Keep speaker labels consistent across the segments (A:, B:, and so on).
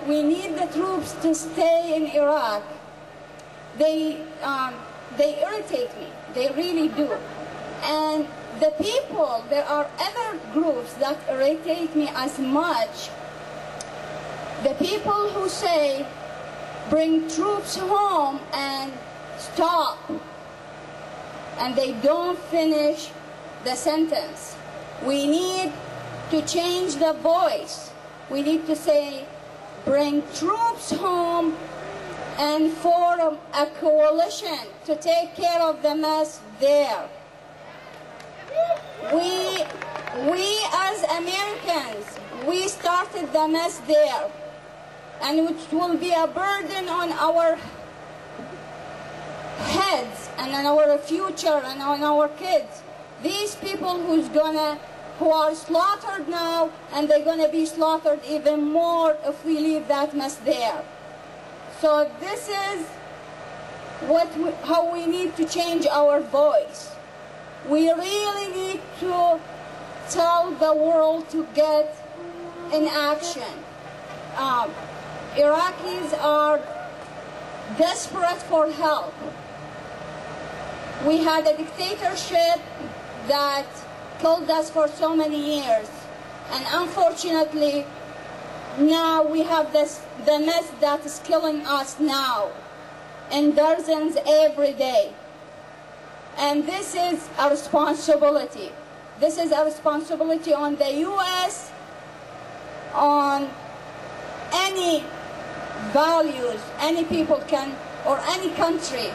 A: we need the troops to stay in Iraq, they irritate me. They really do. And the people, there are other groups that irritate me as much. The people who say, bring troops home and stop, and they don't finish the sentence. We need to change the voice. We need to say, bring troops home and form a coalition to take care of the mess there. We as Americans, we started the mess there, and which will be a burden on our heads and on our future and on our kids. These people who are slaughtered now, and they're going to be slaughtered even more if we leave that mess there. So this is how we need to change our voice. We really need to tell the world to get in action. Iraqis are desperate for help. We had a dictatorship that killed us for so many years, and unfortunately now we have the mess that is killing us now in dozens every day. And this is a responsibility. This is a responsibility on the U.S., on any values any people can, or any country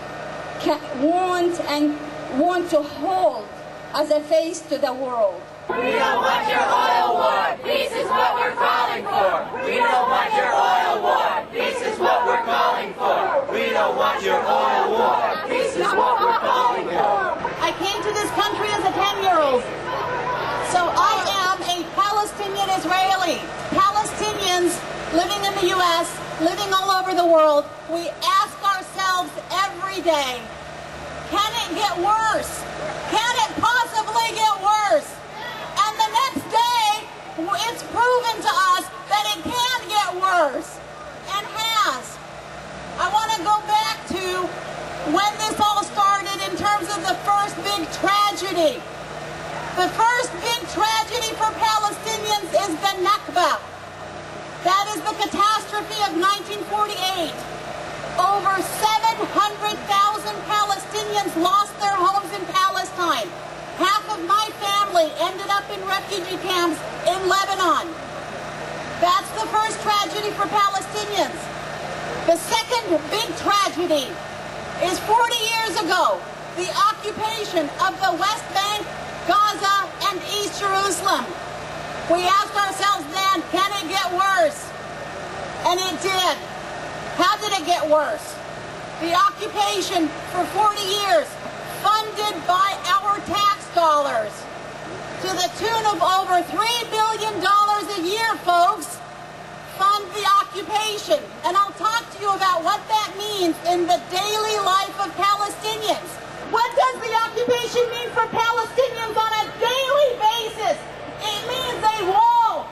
A: can want to hold as a face to the world.
B: We don't want your oil war. Peace is what we're calling for. We don't want your oil war. Peace is what we're calling for. We don't want your oil war. Peace is what we're calling for.
C: I came to this country as a 10-year-old. So I am a Palestinian Israeli. Palestinians living in the U.S., living all over the world, we ask ourselves every day, can it get worse? Can it possibly get worse? And the next day, it's proven to us that it can get worse, and has. I want to go back to when this all started in terms of the first big tragedy. The first big tragedy for Palestinians is the Nakba. That is the catastrophe of 1948. Over 700,000 Palestinians lost their homes in Palestine. Half of my family ended up in refugee camps in Lebanon. That's the first tragedy for Palestinians. The second big tragedy is 40 years ago, the occupation of the West Bank, Gaza, and East Jerusalem. We asked ourselves then, can it get worse? And it did. How did it get worse? The occupation for 40 years, funded by our tax dollars, to the tune of over $3 billion a year, folks, fund the occupation. And I'll talk to you about what that means in the daily life of Palestinians. What does the occupation mean for Palestinians on a daily basis? It means a wall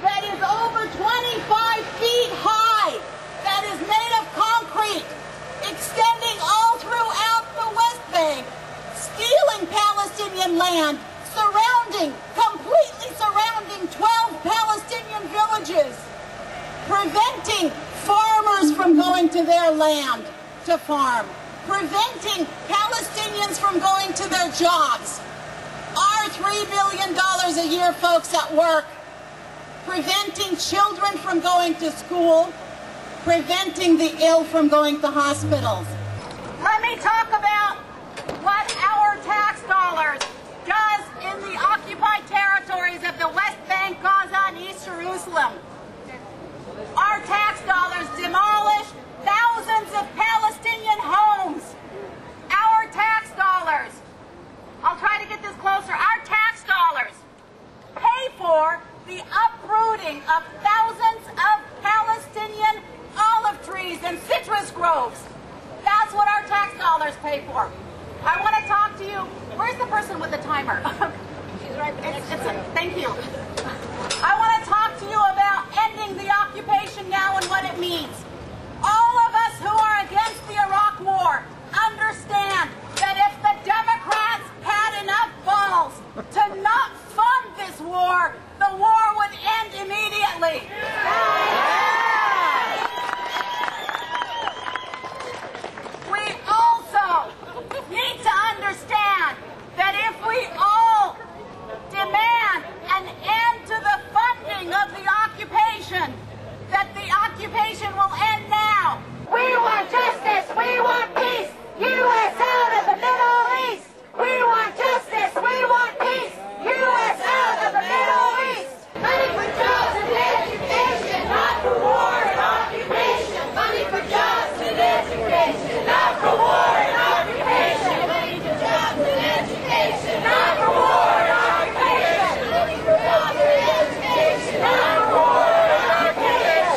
C: that is over 25 feet high, that is made of concrete, extending all throughout the West Bank, stealing Palestinian land, completely surrounding 12 Palestinian villages, preventing farmers from going to their land to farm, preventing Palestinians from going to their jobs. Our $3 billion a year, folks, at work, preventing children from going to school, preventing the ill from going to hospitals. Let me talk about what our tax dollars does in the occupied territories of the West Bank, Gaza, and East Jerusalem. Our tax dollars demolish thousands of Palestinian homes. Our tax dollars, I'll try to get this closer, our tax dollars pay for the uprooting of thousands of Palestinian olive trees and citrus groves. That's what our tax dollars pay for. I want to talk to you. Where's the person with the timer? She's right there. Thank you. I want to talk to you about ending the the occupation now and what it means. All of us who are against the Iraq war understand that if the Democrats had enough balls to not fund this war, the war would end immediately. We also need to understand that if we all demand an end to the funding of the occupation, that the occupation will end now.
D: We want justice, we want peace, U.S. out of the Middle East. We want justice, we want peace, U.S. out of the Middle East. Money for jobs and education, not for war and occupation. Money for jobs and education, not for war and occupation. Money for jobs and education, not for war and occupation. Money for jobs and education, not for war and occupation.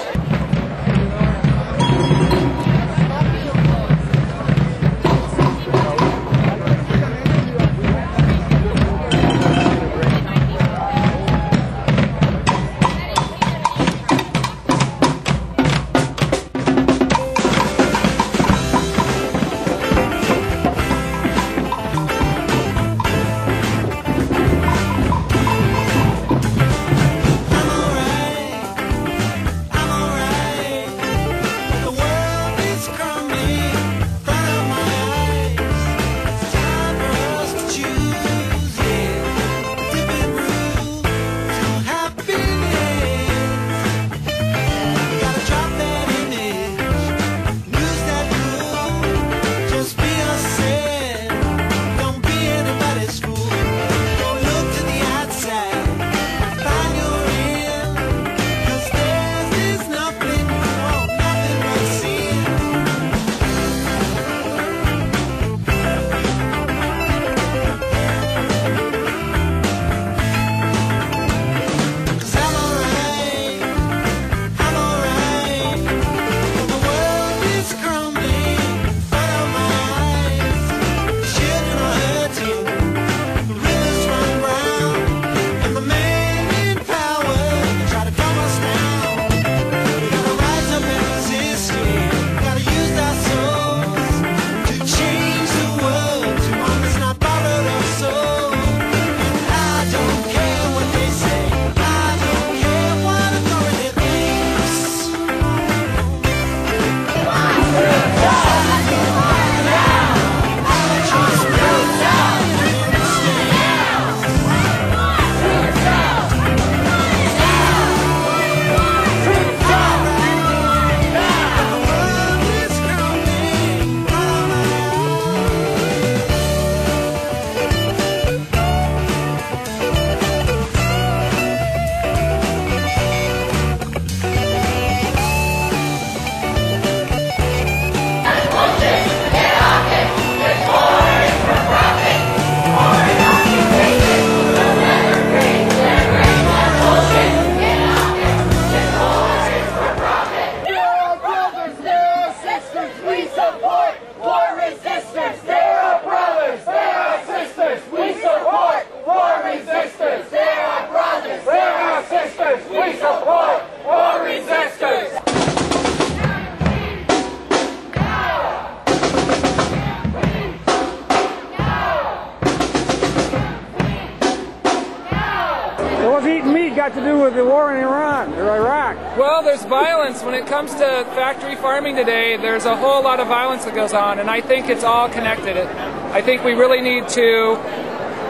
E: What's eating meat got to do with the war in Iran or Iraq?
F: Well, there's violence. When it comes to factory farming today, there's a whole lot of violence that goes on, and I think it's all connected. I think we really need to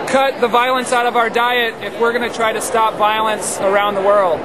F: cut the violence out of our diet if we're going to try to stop violence around the world.